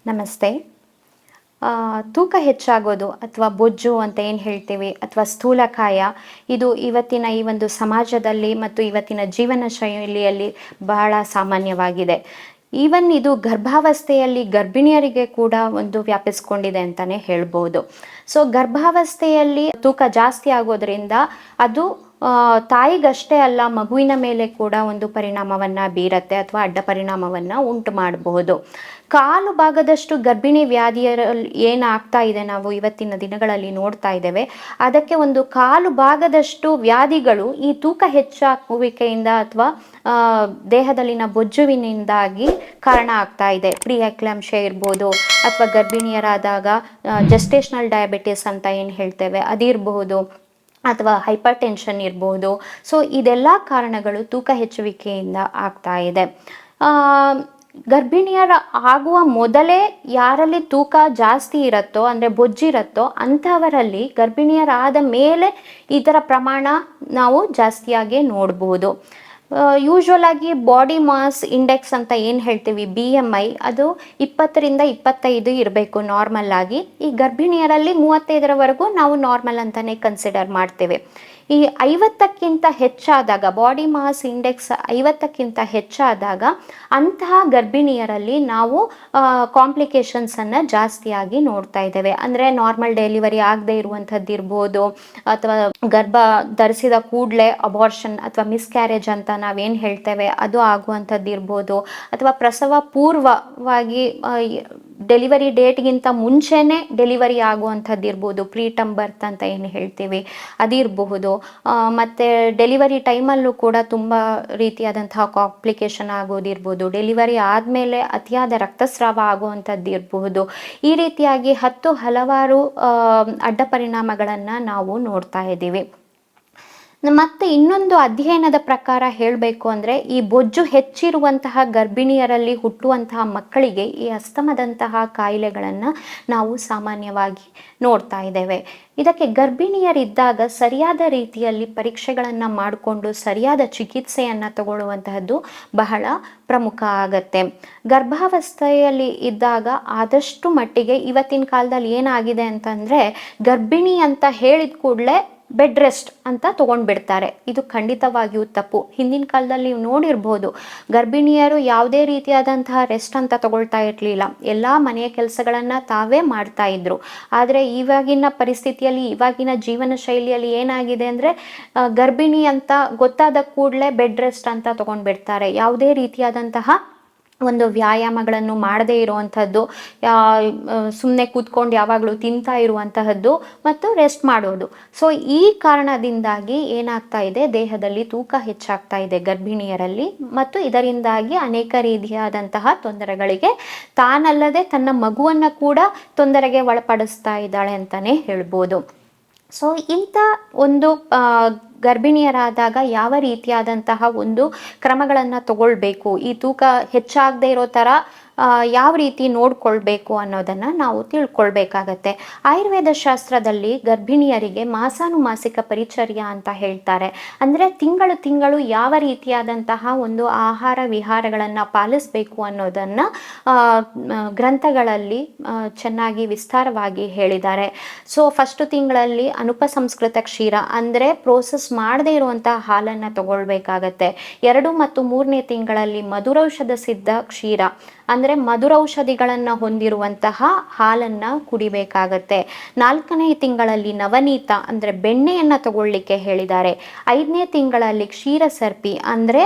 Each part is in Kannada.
ನಮಸ್ತೆ. ತೂಕ ಹೆಚ್ಚಾಗೋದು ಅಥವಾ ಬೊಜ್ಜು ಅಂತ ಏನು ಹೇಳ್ತೀವಿ ಅಥವಾ ಸ್ಥೂಲಕಾಯ, ಇದು ಇವತ್ತಿನ ಈ ಒಂದು ಸಮಾಜದಲ್ಲಿ ಮತ್ತು ಇವತ್ತಿನ ಜೀವನ ಶೈಲಿಯಲ್ಲಿ ಬಹಳ ಸಾಮಾನ್ಯವಾಗಿದೆ. ಈವನ್ ಇದು ಗರ್ಭಾವಸ್ಥೆಯಲ್ಲಿ ಗರ್ಭಿಣಿಯರಿಗೆ ಕೂಡ ಒಂದು ವ್ಯಾಪಿಸ್ಕೊಂಡಿದೆ ಅಂತಲೇ ಹೇಳ್ಬೋದು. ಸೊ ಗರ್ಭಾವಸ್ಥೆಯಲ್ಲಿ ತೂಕ ಜಾಸ್ತಿ ಆಗೋದ್ರಿಂದ ಅದು ತಾಯಿಗಷ್ಟೇ ಅಲ್ಲ, ಮಗುವಿನ ಮೇಲೆ ಕೂಡ ಒಂದು ಪರಿಣಾಮವನ್ನು ಬೀರತ್ತೆ ಅಥವಾ ಅಡ್ಡ ಪರಿಣಾಮವನ್ನು ಉಂಟು ಮಾಡಬಹುದು. ಕಾಲು ಭಾಗದಷ್ಟು ಗರ್ಭಿಣಿ ವ್ಯಾಧಿಯರಲ್ಲಿ ಏನಾಗ್ತಾ ಇದೆ ನಾವು ಇವತ್ತಿನ ದಿನಗಳಲ್ಲಿ ನೋಡ್ತಾ ಇದ್ದೇವೆ, ಅದಕ್ಕೆ ಒಂದು ಕಾಲು ಭಾಗದಷ್ಟು ವ್ಯಾಧಿಗಳು ಈ ತೂಕ ಹೆಚ್ಚಾಗುವಿಕೆಯಿಂದ ಅಥವಾ ದೇಹದಲ್ಲಿನ ಬೊಜ್ಜುವಿನಿಂದಾಗಿ ಕಾರಣ ಆಗ್ತಾ ಇದೆ. ಪ್ರೀ ಎಕ್ಲಾಂಪ್ಸಿಯಾ ಇರ್ಬೋದು ಅಥವಾ ಗರ್ಭಿಣಿಯರಾದಾಗ ಜೆಸ್ಟೇಷನಲ್ ಡಯಾಬಿಟಿಸ್ ಅಂತ ಏನು ಹೇಳ್ತೇವೆ ಅದಿರಬಹುದು, ಅಥವಾ ಹೈಪರ್ ಟೆನ್ಷನ್ ಇರ್ಬೋದು. ಸೊ ಇದೆಲ್ಲ ಕಾರಣಗಳು ತೂಕ ಹೆಚ್ಚುವಿಕೆಯಿಂದ ಆಗ್ತಾ ಇದೆ. ಗರ್ಭಿಣಿಯರ ಆಗುವ ಮೊದಲೇ ಯಾರಲ್ಲಿ ತೂಕ ಜಾಸ್ತಿ ಇರುತ್ತೋ ಅಂದರೆ ಬೊಜ್ಜಿರುತ್ತೋ ಅಂಥವರಲ್ಲಿ ಗರ್ಭಿಣಿಯರಾದ ಮೇಲೆ ಇದರ ಪ್ರಮಾಣ ನಾವು ಜಾಸ್ತಿಯಾಗಿ ನೋಡ್ಬೋದು. ಯೂಶ್ವಲ್ ಆಗಿ ಬಾಡಿ ಮಾಸ್ ಇಂಡೆಕ್ಸ್ ಅಂತ ಏನು ಹೇಳ್ತೀವಿ BMI, ಅದು 20ರಿಂದ 25 ಇರಬೇಕು ನಾರ್ಮಲ್ ಆಗಿ. ಈ ಗರ್ಭಿಣಿಯರಲ್ಲಿ 35ರವರೆಗೂ ನಾವು ನಾರ್ಮಲ್ ಅಂತಲೇ ಕನ್ಸಿಡರ್ ಮಾಡ್ತೇವೆ. ಈ 50ಕ್ಕಿಂತ ಹೆಚ್ಚಾದಾಗ, ಬಾಡಿ ಮಾಸ್ ಇಂಡೆಕ್ಸ್ 50ಕ್ಕಿಂತ ಹೆಚ್ಚಾದಾಗ ಅಂತಹ ಗರ್ಭಿಣಿಯರಲ್ಲಿ ನಾವು ಕಾಂಪ್ಲಿಕೇಶನ್ಸನ್ನು ಜಾಸ್ತಿಯಾಗಿ ನೋಡ್ತಾ ಇದ್ದೇವೆ. ಅಂದರೆ ನಾರ್ಮಲ್ ಡೆಲಿವರಿ ಆಗದೆ ಇರುವಂಥದ್ದು ಇರ್ಬೋದು, ಅಥವಾ ಗರ್ಭ ಧರಿಸಿದ ಕೂಡಲೇ ಅಬಾರ್ಷನ್ ಅಥವಾ ಮಿಸ್ಕ್ಯಾರೇಜ್ ಅಂತ ನಾವೇನು ಹೇಳ್ತೇವೆ ಅದು ಆಗುವಂಥದ್ದು ಇರ್ಬೋದು, ಅಥವಾ ಪ್ರಸವ ಪೂರ್ವವಾಗಿ ಡೆಲಿವರಿ ಡೇಟ್ಗಿಂತ ಮುಂಚೆನೇ ಡೆಲಿವರಿ ಆಗುವಂಥದ್ದು ಇರ್ಬೋದು, ಪ್ರೀಟಮ್ ಬರ್ತ್ ಅಂತ ಏನು ಹೇಳ್ತೀವಿ ಅದಿರಬಹುದು. ಮತ್ತು ಡೆಲಿವರಿ ಟೈಮಲ್ಲೂ ಕೂಡ ತುಂಬ ರೀತಿಯಾದಂತಹ ಕಾಂಪ್ಲಿಕೇಶನ್ ಆಗೋದಿರ್ಬೋದು, ಡೆಲಿವರಿ ಆದಮೇಲೆ ಅತಿಯಾದ ರಕ್ತಸ್ರಾವ ಆಗುವಂಥದ್ದು ಇರಬಹುದು. ಈ ರೀತಿಯಾಗಿ ಹಲವಾರು ಅಡ್ಡ ಪರಿಣಾಮಗಳನ್ನು ನಾವು ನೋಡ್ತಾ ಇದ್ದೀವಿ. ಮತ್ತು ಇನ್ನೊಂದು ಅಧ್ಯಯನದ ಪ್ರಕಾರ ಹೇಳಬೇಕು ಅಂದರೆ, ಈ ಬೊಜ್ಜು ಹೆಚ್ಚಿರುವಂತಹ ಗರ್ಭಿಣಿಯರಲ್ಲಿ ಹುಟ್ಟುವಂತಹ ಮಕ್ಕಳಿಗೆ ಈ ಅಸ್ತಮದಂತಹ ಕಾಯಿಲೆಗಳನ್ನು ನಾವು ಸಾಮಾನ್ಯವಾಗಿ ನೋಡ್ತಾ ಇದ್ದೇವೆ. ಇದಕ್ಕೆ ಗರ್ಭಿಣಿಯರಿದ್ದಾಗ ಸರಿಯಾದ ರೀತಿಯಲ್ಲಿ ಪರೀಕ್ಷೆಗಳನ್ನು ಮಾಡಿಕೊಂಡು ಸರಿಯಾದ ಚಿಕಿತ್ಸೆಯನ್ನು ತಗೊಳ್ಳುವಂತಹದ್ದು ಬಹಳ ಪ್ರಮುಖ ಆಗತ್ತೆ. ಗರ್ಭಾವಸ್ಥೆಯಲ್ಲಿ ಇದ್ದಾಗ ಆದಷ್ಟು ಮಟ್ಟಿಗೆ ಇವತ್ತಿನ ಕಾಲದಲ್ಲಿ ಏನಾಗಿದೆ ಅಂತಂದರೆ, ಗರ್ಭಿಣಿ ಅಂತ ಹೇಳಿದ ಕೂಡಲೇ ಬೆಡ್ ರೆಸ್ಟ್ ಅಂತ ತೊಗೊಂಡ್ಬಿಡ್ತಾರೆ. ಇದು ಖಂಡಿತವಾಗಿಯೂ ತಪ್ಪು. ಹಿಂದಿನ ಕಾಲದಲ್ಲಿ ನೀವು ನೋಡಿರ್ಬೋದು, ಗರ್ಭಿಣಿಯರು ಯಾವುದೇ ರೀತಿಯಾದಂತಹ ರೆಸ್ಟ್ ಅಂತ ತಗೊಳ್ತಾ ಇರಲಿಲ್ಲ, ಎಲ್ಲ ಮನೆಯ ಕೆಲಸಗಳನ್ನು ತಾವೇ ಮಾಡ್ತಾ ಇದ್ರು. ಆದರೆ ಇವಾಗಿನ ಪರಿಸ್ಥಿತಿಯಲ್ಲಿ, ಇವಾಗಿನ ಜೀವನ ಶೈಲಿಯಲ್ಲಿ ಏನಾಗಿದೆ ಅಂದರೆ, ಗರ್ಭಿಣಿ ಅಂತ ಗೊತ್ತಾದ ಕೂಡಲೇ ಬೆಡ್ ರೆಸ್ಟ್ ಅಂತ ತೊಗೊಂಡ್ಬಿಡ್ತಾರೆ. ಯಾವುದೇ ರೀತಿಯಾದಂತಹ ಒಂದು ವ್ಯಾಯಾಮಗಳನ್ನು ಮಾಡದೇ ಇರುವಂಥದ್ದು, ಸುಮ್ಮನೆ ಕೂತ್ಕೊಂಡು ಯಾವಾಗಲೂ ತಿಂತಾ ಇರುವಂತಹದ್ದು ಮತ್ತು ರೆಸ್ಟ್ ಮಾಡೋದು. ಸೊ ಈ ಕಾರಣದಿಂದಾಗಿ ಏನಾಗ್ತಾ ಇದೆ, ದೇಹದಲ್ಲಿ ತೂಕ ಹೆಚ್ಚಾಗ್ತಾ ಇದೆ ಗರ್ಭಿಣಿಯರಲ್ಲಿ, ಮತ್ತು ಇದರಿಂದಾಗಿ ಅನೇಕ ರೀತಿಯಾದಂತಹ ತೊಂದರೆಗಳಿಗೆ ತಾನಲ್ಲದೆ ತನ್ನ ಮಗುವನ್ನು ಕೂಡ ತೊಂದರೆಗೆ ಒಳಪಡಿಸ್ತಾ ಇದ್ದಾಳೆ ಅಂತಲೇ ಹೇಳ್ಬೋದು. ಸೊ ಇಂಥ ಒಂದು ಗರ್ಭಿಣಿಯರಾದಾಗ ಯಾವ ರೀತಿಯಾದಂತಹ ಒಂದು ಕ್ರಮಗಳನ್ನು ತಗೊಳ್ಬೇಕು, ಈ ತೂಕ ಹೆಚ್ಚಾಗದೇ ಇರೋ ಥರ ಯಾವ ರೀತಿ ನೋಡ್ಕೊಳ್ಬೇಕು ಅನ್ನೋದನ್ನು ನಾವು ತಿಳ್ಕೊಳ್ಬೇಕಾಗತ್ತೆ. ಆಯುರ್ವೇದ ಶಾಸ್ತ್ರದಲ್ಲಿ ಗರ್ಭಿಣಿಯರಿಗೆ ಮಾಸಾನುಮಾಸಿಕ ಪರಿಚರ್ಯ ಅಂತ ಹೇಳ್ತಾರೆ. ಅಂದರೆ ತಿಂಗಳು ಯಾವ ರೀತಿಯಾದಂತಹ ಒಂದು ಆಹಾರ ವಿಹಾರಗಳನ್ನು ಪಾಲಿಸಬೇಕು ಅನ್ನೋದನ್ನು ಗ್ರಂಥಗಳಲ್ಲಿ ಚೆನ್ನಾಗಿ ವಿಸ್ತಾರವಾಗಿ ಹೇಳಿದ್ದಾರೆ. ಸೊ ಫಸ್ಟ್ ತಿಂಗಳಲ್ಲಿ ಅನುಪಸಂಸ್ಕೃತ ಕ್ಷೀರ ಅಂದರೆ ಪ್ರೋಸೆಸ್ ಮಾಡದೇ ಇರುವಂತಹ ಹಾಲನ್ನು ತಗೊಳ್ಬೇಕಾಗತ್ತೆ. 2 ಮತ್ತು 3ನೇ ತಿಂಗಳಲ್ಲಿ ಮಧುರೌಷಧ ಸಿದ್ಧ ಕ್ಷೀರ ಅಂದರೆ ಮಧುರೌಷಧಿಗಳನ್ನು ಹೊಂದಿರುವಂತಹ ಹಾಲನ್ನು ಕುಡಿಬೇಕಾಗತ್ತೆ. 4ನೇ ತಿಂಗಳಲ್ಲಿ ನವನೀತ ಅಂದರೆ ಬೆಣ್ಣೆಯನ್ನು ತಗೊಳ್ಳಿಕ್ಕೆ ಹೇಳಿದ್ದಾರೆ. 5ನೇ ತಿಂಗಳಲ್ಲಿ ಕ್ಷೀರಸರ್ಪಿ ಅಂದರೆ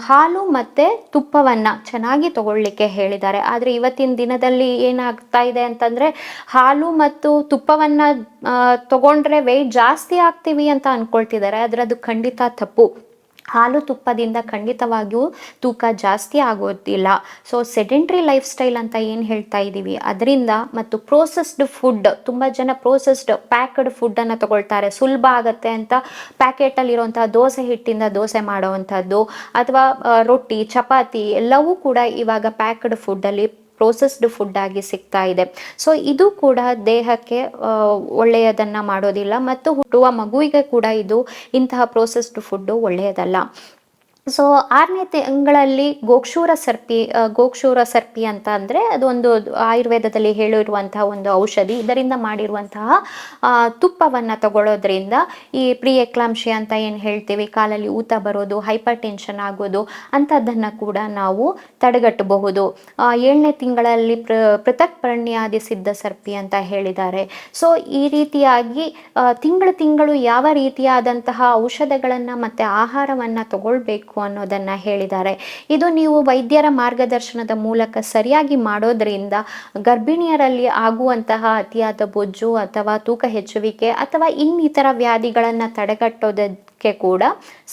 ಹಾಲು ಮತ್ತು ತುಪ್ಪವನ್ನು ಚೆನ್ನಾಗಿ ತಗೊಳ್ಳಿಕ್ಕೆ ಹೇಳಿದ್ದಾರೆ. ಆದರೆ ಇವತ್ತಿನ ದಿನದಲ್ಲಿ ಏನಾಗ್ತಾ ಇದೆ ಅಂತಂದರೆ, ಹಾಲು ಮತ್ತು ತುಪ್ಪವನ್ನು ತಗೊಂಡ್ರೆ ವೆಯ್ಟ್ ಜಾಸ್ತಿ ಆಗ್ತೀವಿ ಅಂತ ಅಂದ್ಕೊಳ್ತಿದ್ದಾರೆ. ಆದರೆ ಅದು ಖಂಡಿತ ತಪ್ಪು. ಹಾಲು ತುಪ್ಪದಿಂದ ಖಂಡಿತವಾಗಿಯೂ ತೂಕ ಜಾಸ್ತಿ ಆಗೋದಿಲ್ಲ. ಸೊ ಸೆಡೆಂಟ್ರಿ ಲೈಫ್ ಸ್ಟೈಲ್ ಅಂತ ಏನು ಹೇಳ್ತಾ ಇದ್ದೀವಿ ಅದರಿಂದ, ಮತ್ತು ಪ್ರೋಸೆಸ್ಡ್ ಫುಡ್, ತುಂಬ ಜನ ಪ್ರೋಸೆಸ್ಡ್ ಪ್ಯಾಕ್ಡ್ ಫುಡ್ಡನ್ನು ತಗೊಳ್ತಾರೆ. ಸುಲಭ ಆಗುತ್ತೆ ಅಂತ ಪ್ಯಾಕೆಟಲ್ಲಿರುವಂಥ ದೋಸೆ ಹಿಟ್ಟಿಂದ ದೋಸೆ ಮಾಡೋವಂಥದ್ದು, ಅಥವಾ ರೊಟ್ಟಿ ಚಪಾತಿ ಎಲ್ಲವೂ ಕೂಡ ಇವಾಗ ಪ್ಯಾಕ್ಡ್ ಫುಡ್ಡಲ್ಲಿ ಪ್ರೋಸೆಸ್ಡ್ ಫುಡ್ ಆಗಿ ಸಿಗ್ತಾ ಇದೆ. ಸೊ ಇದು ಕೂಡ ದೇಹಕ್ಕೆ ಒಳ್ಳೆಯದನ್ನು ಮಾಡೋದಿಲ್ಲ, ಮತ್ತು ಹುಟ್ಟುವ ಮಗುವಿಗೆ ಕೂಡ ಇಂತಹ ಪ್ರೋಸೆಸ್ಡ್ ಫುಡ್ಡು ಒಳ್ಳೆಯದಲ್ಲ. ಸೊ 6ನೇ ತಿಂಗಳಲ್ಲಿ ಗೋಕ್ಷೂರ ಸರ್ಪಿ ಅಂತ ಅಂದರೆ ಅದೊಂದು ಆಯುರ್ವೇದದಲ್ಲಿ ಹೇಳಿರುವಂತಹ ಒಂದು ಔಷಧಿ. ಇದರಿಂದ ಮಾಡಿರುವಂತಹ ತುಪ್ಪವನ್ನು ತಗೊಳ್ಳೋದ್ರಿಂದ ಈ ಪ್ರೀ ಎಕ್ಲಾಂಶಿ ಅಂತ ಏನು ಹೇಳ್ತೀವಿ, ಕಾಲಲ್ಲಿ ಊತ ಬರೋದು, ಹೈಪರ್ ಟೆನ್ಷನ್ ಆಗೋದು ಅಂಥದ್ದನ್ನು ಕೂಡ ನಾವು ತಡೆಗಟ್ಟಬಹುದು. 7ನೇ ತಿಂಗಳಲ್ಲಿ ಪೃಥಕ್ ಪರ್ಣ್ಯಾದಿ ಸಿದ್ಧ ಸರ್ಪಿ ಅಂತ ಹೇಳಿದ್ದಾರೆ. ಸೊ ಈ ರೀತಿಯಾಗಿ ತಿಂಗಳು ಯಾವ ರೀತಿಯಾದಂತಹ ಔಷಧಗಳನ್ನು ಮತ್ತು ಆಹಾರವನ್ನು ತಗೊಳ್ಬೇಕು ಅನ್ನೋದನ್ನ ಹೇಳಿದ್ದಾರೆ. ಇದು ನೀವು ವೈದ್ಯರ ಮಾರ್ಗದರ್ಶನದ ಮೂಲಕ ಸರಿಯಾಗಿ ಮಾಡೋದ್ರಿಂದ ಗರ್ಭಿಣಿಯರಲ್ಲಿ ಆಗುವಂತಹ ಅತಿಯಾದ ಬೊಜ್ಜು ಅಥವಾ ತೂಕ ಹೆಚ್ಚುವಿಕೆ ಅಥವಾ ಇನ್ನಿತರ ವ್ಯಾಧಿಗಳನ್ನು ತಡೆಗಟ್ಟೋದಕ್ಕೆ ಕೂಡ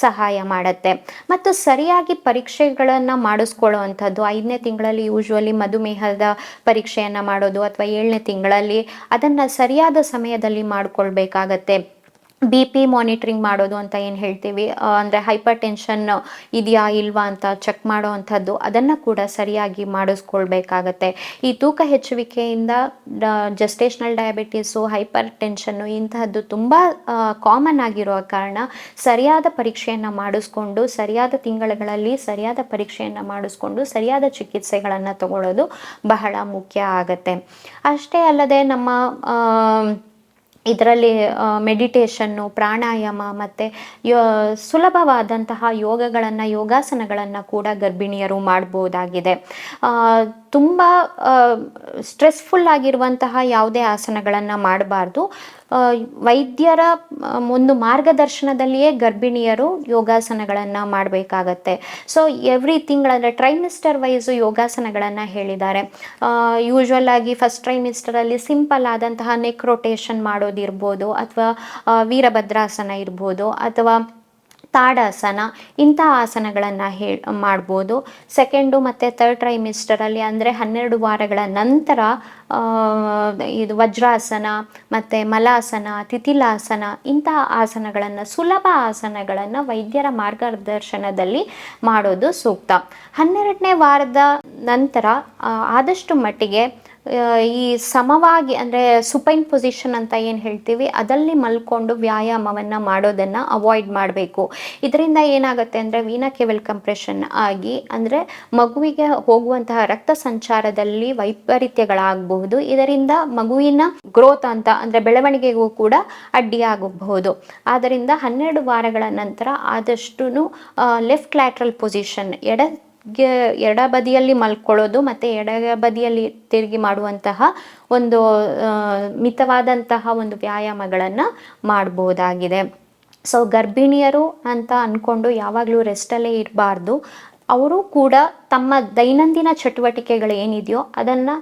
ಸಹಾಯ ಮಾಡುತ್ತೆ. ಮತ್ತು ಸರಿಯಾಗಿ ಪರೀಕ್ಷೆಗಳನ್ನು ಮಾಡಿಸ್ಕೊಳ್ಳುವಂಥದ್ದು 5ನೇ ತಿಂಗಳಲ್ಲಿ ಯೂಶ್ವಲಿ ಮಧುಮೇಹದ ಪರೀಕ್ಷೆಯನ್ನು ಮಾಡೋದು ಅಥವಾ 7ನೇ ತಿಂಗಳಲ್ಲಿ ಅದನ್ನು ಸರಿಯಾದ ಸಮಯದಲ್ಲಿ ಮಾಡಿಕೊಳ್ಬೇಕಾಗತ್ತೆ. BP ಮಾನಿಟ್ರಿಂಗ್ ಮಾಡೋದು ಅಂತ ಏನು ಹೇಳ್ತೀವಿ, ಅಂದರೆ ಹೈಪರ್ ಟೆನ್ಷನ್ ಇದೆಯಾ ಇಲ್ವಾ ಅಂತ ಚೆಕ್ ಮಾಡೋ ಅಂಥದ್ದು, ಅದನ್ನು ಕೂಡ ಸರಿಯಾಗಿ ಮಾಡಿಸ್ಕೊಳ್ಬೇಕಾಗತ್ತೆ. ಈ ತೂಕ ಹೆಚ್ಚುವಿಕೆಯಿಂದ ಜೆಸ್ಟೇಷನಲ್ ಡಯಾಬಿಟೀಸು, ಹೈಪರ್ ಟೆನ್ಷನ್ನು ಇಂತಹದ್ದು ತುಂಬ ಕಾಮನ್ ಆಗಿರೋ ಕಾರಣ ಸರಿಯಾದ ಪರೀಕ್ಷೆಯನ್ನು ಮಾಡಿಸ್ಕೊಂಡು ಸರಿಯಾದ ತಿಂಗಳುಗಳಲ್ಲಿ ಸರಿಯಾದ ಪರೀಕ್ಷೆಯನ್ನು ಮಾಡಿಸ್ಕೊಂಡು ಸರಿಯಾದ ಚಿಕಿತ್ಸೆಗಳನ್ನು ತಗೊಳ್ಳೋದು ಬಹಳ ಮುಖ್ಯ ಆಗತ್ತೆ. ಅಷ್ಟೇ ಅಲ್ಲದೆ ನಮ್ಮ ಇದರಲ್ಲಿ ಮೆಡಿಟೇಷನ್ನು, ಪ್ರಾಣಾಯಾಮ ಮತ್ತು ಸುಲಭವಾದಂತಹ ಯೋಗಾಸನಗಳನ್ನು ಕೂಡ ಗರ್ಭಿಣಿಯರು ಮಾಡ್ಬೋದಾಗಿದೆ. ತುಂಬ ಸ್ಟ್ರೆಸ್ಫುಲ್ ಆಗಿರುವಂತಹ ಯಾವುದೇ ಆಸನಗಳನ್ನು ಮಾಡಬಾರ್ದು. ವೈದ್ಯರ ಒಂದು ಮಾರ್ಗದರ್ಶನದಲ್ಲಿಯೇ ಗರ್ಭಿಣಿಯರು ಯೋಗಾಸನಗಳನ್ನು ಮಾಡಬೇಕಾಗತ್ತೆ. ಸೊ ಎವ್ರಿ ತಿಂಗಳಂದರೆ ಟ್ರೈಮಿಸ್ಟರ್ ವೈಸು ಯೋಗಾಸನಗಳನ್ನು ಹೇಳಿದ್ದಾರೆ. ಯೂಶ್ವಲ್ ಆಗಿ ಫಸ್ಟ್ ಟ್ರೈಮಿಸ್ಟರಲ್ಲಿ ಸಿಂಪಲ್ ಆದಂತಹ ನೆಕ್ ರೊಟೇಷನ್ ಮಾಡೋದಿರ್ಬೋದು, ಅಥವಾ ವೀರಭದ್ರಾಸನ ಇರ್ಬೋದು, ಅಥವಾ ತಾಡಾಸನ, ಇಂಥ ಆಸನಗಳನ್ನು ಮಾಡ್ಬೋದು. ಸೆಕೆಂಡು ಮತ್ತು ಥರ್ಡ್ ಟ್ರೈಮಿಸ್ಟರಲ್ಲಿ ಅಂದರೆ 12 ವಾರಗಳ ನಂತರ ಇದು ವಜ್ರಾಸನ ಮತ್ತು ಮಲಾಸನ, ತಿಥಿಲಾಸನ ಇಂತಹ ಆಸನಗಳನ್ನು, ಸುಲಭ ಆಸನಗಳನ್ನು ವೈದ್ಯರ ಮಾರ್ಗದರ್ಶನದಲ್ಲಿ ಮಾಡೋದು ಸೂಕ್ತ. 12ನೇ ವಾರದ ನಂತರ ಆದಷ್ಟು ಮಟ್ಟಿಗೆ ಈ ಸಮವಾಗಿ ಅಂದರೆ ಸುಪೈನ್ ಪೊಸಿಷನ್ ಅಂತ ಏನು ಹೇಳ್ತೀವಿ ಅದಲ್ಲಿ ಮಲ್ಕೊಂಡು ವ್ಯಾಯಾಮವನ್ನು ಮಾಡೋದನ್ನು ಅವಾಯ್ಡ್ ಮಾಡಬೇಕು. ಇದರಿಂದ ಏನಾಗುತ್ತೆ ಅಂದರೆ ವೀನಾ ಕೇವಲ್ ಕಂಪ್ರೆಷನ್ ಆಗಿ ಅಂದರೆ ಮಗುವಿಗೆ ಹೋಗುವಂತಹ ರಕ್ತ ಸಂಚಾರದಲ್ಲಿ ವೈಪರೀತ್ಯಗಳಾಗಬಹುದು. ಇದರಿಂದ ಮಗುವಿನ ಗ್ರೋತ್ ಅಂತ ಅಂದರೆ ಬೆಳವಣಿಗೆಗೂ ಕೂಡ ಅಡ್ಡಿಯಾಗಬಹುದು. ಆದ್ದರಿಂದ 12 ವಾರಗಳ ನಂತರ ಆದಷ್ಟು ಲೆಫ್ಟ್ ಲ್ಯಾಟ್ರಲ್ ಪೊಸಿಷನ್ ಎಡಬದಿಯಲ್ಲಿ ಮಲ್ಕೊಳ್ಳೋದು ಮತ್ತು ಎಡಬದಿಯಲ್ಲಿ ತಿರುಗಿ ಮಾಡುವಂತಹ ಒಂದು ಮಿತವಾದಂತಹ ಒಂದು ವ್ಯಾಯಾಮಗಳನ್ನು ಮಾಡಬಹುದಾಗಿದೆ. ಸೊ ಗರ್ಭಿಣಿಯರು ಅಂತ ಅಂದ್ಕೊಂಡು ಯಾವಾಗಲೂ ರೆಸ್ಟಲ್ಲೇ ಇರಬಾರ್ದು. ಅವರು ಕೂಡ ತಮ್ಮ ದೈನಂದಿನ ಚಟುವಟಿಕೆಗಳು ಏನಿದೆಯೋ ಅದನ್ನು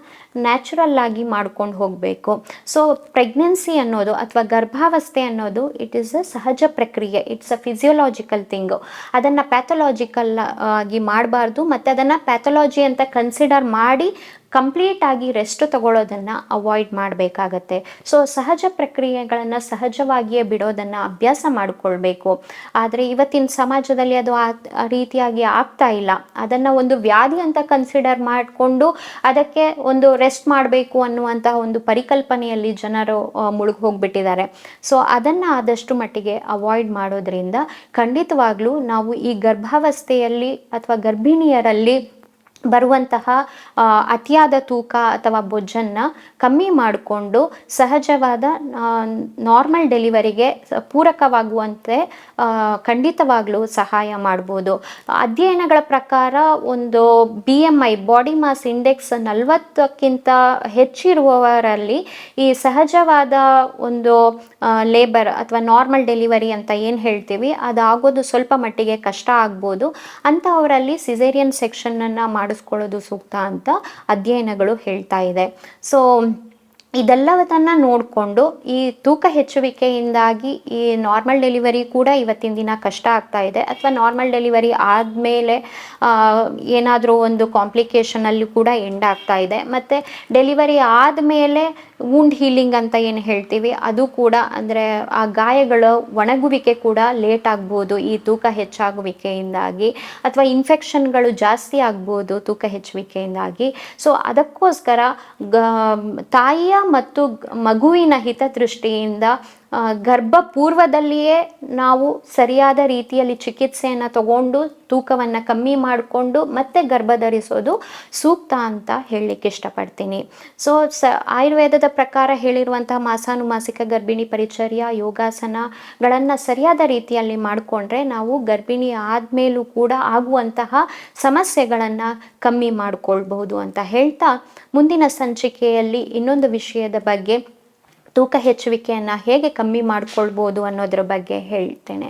ನ್ಯಾಚುರಲ್ ಆಗಿ ಮಾಡ್ಕೊಂಡು ಹೋಗಬೇಕು. ಸೊ ಪ್ರೆಗ್ನೆನ್ಸಿ ಅನ್ನೋದು ಅಥವಾ ಗರ್ಭಾವಸ್ಥೆ ಅನ್ನೋದು ಇಟ್ ಈಸ್ ಅ ಸಹಜ ಪ್ರಕ್ರಿಯೆ, ಇಟ್ಸ್ ಅ ಫಿಸಿಯೋಲಾಜಿಕಲ್ ಥಿಂಗು. ಅದನ್ನು ಪ್ಯಾಥೊಲಾಜಿಕಲ್ ಆಗಿ ಮಾಡಬಾರ್ದು ಮತ್ತು ಅದನ್ನು ಪ್ಯಾಥೊಲಾಜಿ ಅಂತ ಕನ್ಸಿಡರ್ ಮಾಡಿ ಕಂಪ್ಲೀಟ್ ಆಗಿ ರೆಸ್ಟ್ ತಗೊಳ್ಳೋದನ್ನು ಅವಾಯ್ಡ್ ಮಾಡಬೇಕಾಗತ್ತೆ. ಸೊ ಸಹಜ ಪ್ರಕ್ರಿಯೆಗಳನ್ನು ಸಹಜವಾಗಿಯೇ ಬಿಡೋದನ್ನು ಅಭ್ಯಾಸ ಮಾಡಿಕೊಳ್ಬೇಕು. ಆದರೆ ಇವತ್ತಿನ ಸಮಾಜದಲ್ಲಿ ಅದು ಆ ರೀತಿಯಾಗಿ ಆಗ್ತಾ ಇಲ್ಲ. ಅದನ್ನು ಒಂದು ವ್ಯಾಧಿ ಅಂತ ಕನ್ಸಿಡರ್ ಮಾಡಿಕೊಂಡು ಅದಕ್ಕೆ ಒಂದು ರೆಸ್ಟ್ ಮಾಡಬೇಕು ಅನ್ನುವಂತಹ ಒಂದು ಪರಿಕಲ್ಪನೆಯಲ್ಲಿ ಜನರು ಮುಳುಗಿ ಹೋಗ್ಬಿಟ್ಟಿದ್ದಾರೆ. ಸೊ ಅದನ್ನು ಆದಷ್ಟು ಮಟ್ಟಿಗೆ ಅವಾಯ್ಡ್ ಮಾಡೋದ್ರಿಂದ ಖಂಡಿತವಾಗ್ಲೂ ನಾವು ಈ ಗರ್ಭಾವಸ್ಥೆಯಲ್ಲಿ ಅಥವಾ ಗರ್ಭಿಣಿಯರಲ್ಲಿ ಬರುವಂತಹ ಅತಿಯಾದ ತೂಕ ಅಥವಾ ಬೊಜ್ಜನ್ನು ಕಮ್ಮಿ ಮಾಡಿಕೊಂಡು ಸಹಜವಾದ ನಾರ್ಮಲ್ ಡೆಲಿವರಿಗೆ ಪೂರಕವಾಗುವಂತೆ ಖಂಡಿತವಾಗ್ಲೂ ಸಹಾಯ ಮಾಡ್ಬೋದು. ಅಧ್ಯಯನಗಳ ಪ್ರಕಾರ ಒಂದು BMI ಬಾಡಿ ಮಾಸ್ ಇಂಡೆಕ್ಸ್ 40ಕ್ಕಿಂತ ಹೆಚ್ಚಿರುವವರಲ್ಲಿ ಈ ಸಹಜವಾದ ಒಂದು ಲೇಬರ್ ಅಥವಾ ನಾರ್ಮಲ್ ಡೆಲಿವರಿ ಅಂತ ಏನು ಹೇಳ್ತೀವಿ ಅದಾಗೋದು ಸ್ವಲ್ಪ ಮಟ್ಟಿಗೆ ಕಷ್ಟ ಆಗ್ಬೋದು. ಅಂಥವರಲ್ಲಿ ಸಿಸೇರಿಯನ್ ಸೆಕ್ಷನನ್ನು ಮಾಡಿಸ್ಕೊಳ್ಳೋದು ಸೂಕ್ತ ಅಂತ ಅಧ್ಯಯನಗಳು ಹೇಳ್ತಾ ಇದೆ. ಸೊ ಇದೆಲ್ಲವನ್ನ ನೋಡಿಕೊಂಡು ಈ ತೂಕ ಹೆಚ್ಚುವಿಕೆಯಿಂದಾಗಿ ಈ ನಾರ್ಮಲ್ ಡೆಲಿವರಿ ಕೂಡ ಇವತ್ತಿನ ದಿನ ಕಷ್ಟ ಆಗ್ತಾ ಇದೆ, ಅಥವಾ ನಾರ್ಮಲ್ ಡೆಲಿವರಿ ಆದಮೇಲೆ ಏನಾದರೂ ಒಂದು ಕಾಂಪ್ಲಿಕೇಶನಲ್ಲಿ ಕೂಡ ಎಂಡ್ ಆಗ್ತಾ ಇದೆ. ಮತ್ತು ಡೆಲಿವರಿ ಆದಮೇಲೆ ವೂಂಡ್ ಹೀಲಿಂಗ್ ಅಂತ ಏನು ಹೇಳ್ತೀವಿ ಅದು ಕೂಡ ಅಂದರೆ ಆ ಗಾಯಗಳ ಒಣಗುವಿಕೆ ಕೂಡ ಲೇಟ್ ಆಗ್ಬೋದು ಈ ತೂಕ ಹೆಚ್ಚಾಗುವಿಕೆಯಿಂದಾಗಿ, ಅಥವಾ ಇನ್ಫೆಕ್ಷನ್ಗಳು ಜಾಸ್ತಿ ಆಗ್ಬೋದು ತೂಕ ಹೆಚ್ಚುವಿಕೆಯಿಂದಾಗಿ. ಸೊ ಅದಕ್ಕೋಸ್ಕರ ತಾಯಿಯ ಮತ್ತು ಮಗುವಿನ ಹಿತದೃಷ್ಟಿಯಿಂದ ಗರ್ಭ ಪೂರ್ವದಲ್ಲಿಯೇ ನಾವು ಸರಿಯಾದ ರೀತಿಯಲ್ಲಿ ಚಿಕಿತ್ಸೆಯನ್ನು ತಗೊಂಡು ತೂಕವನ್ನು ಕಮ್ಮಿ ಮಾಡಿಕೊಂಡು ಮತ್ತೆ ಗರ್ಭ ಧರಿಸೋದು ಸೂಕ್ತ ಅಂತ ಹೇಳಲಿಕ್ಕೆ ಇಷ್ಟಪಡ್ತೀನಿ. ಸೊ ಆಯುರ್ವೇದದ ಪ್ರಕಾರ ಹೇಳಿರುವಂತಹ ಮಾಸಾನುಮಾಸಿಕ ಗರ್ಭಿಣಿ ಪರಿಚರ್ಯ ಯೋಗಾಸನಗಳನ್ನು ಸರಿಯಾದ ರೀತಿಯಲ್ಲಿ ಮಾಡಿಕೊಂಡ್ರೆ ನಾವು ಗರ್ಭಿಣಿ ಆದಮೇಲೂ ಕೂಡ ಆಗುವಂತಹ ಸಮಸ್ಯೆಗಳನ್ನು ಕಮ್ಮಿ ಮಾಡಿಕೊಳ್ಬಹುದು ಅಂತ ಹೇಳ್ತಾ, ಮುಂದಿನ ಸಂಚಿಕೆಯಲ್ಲಿ ಇನ್ನೊಂದು ವಿಷಯದ ಬಗ್ಗೆ, ತೂಕ ಹೆಚ್ಚುವಿಕೆಯನ್ನು ಹೇಗೆ ಕಮ್ಮಿ ಮಾಡಿಕೊಳ್ಬೋದು ಅನ್ನೋದ್ರ ಬಗ್ಗೆ ಹೇಳ್ತೇನೆ.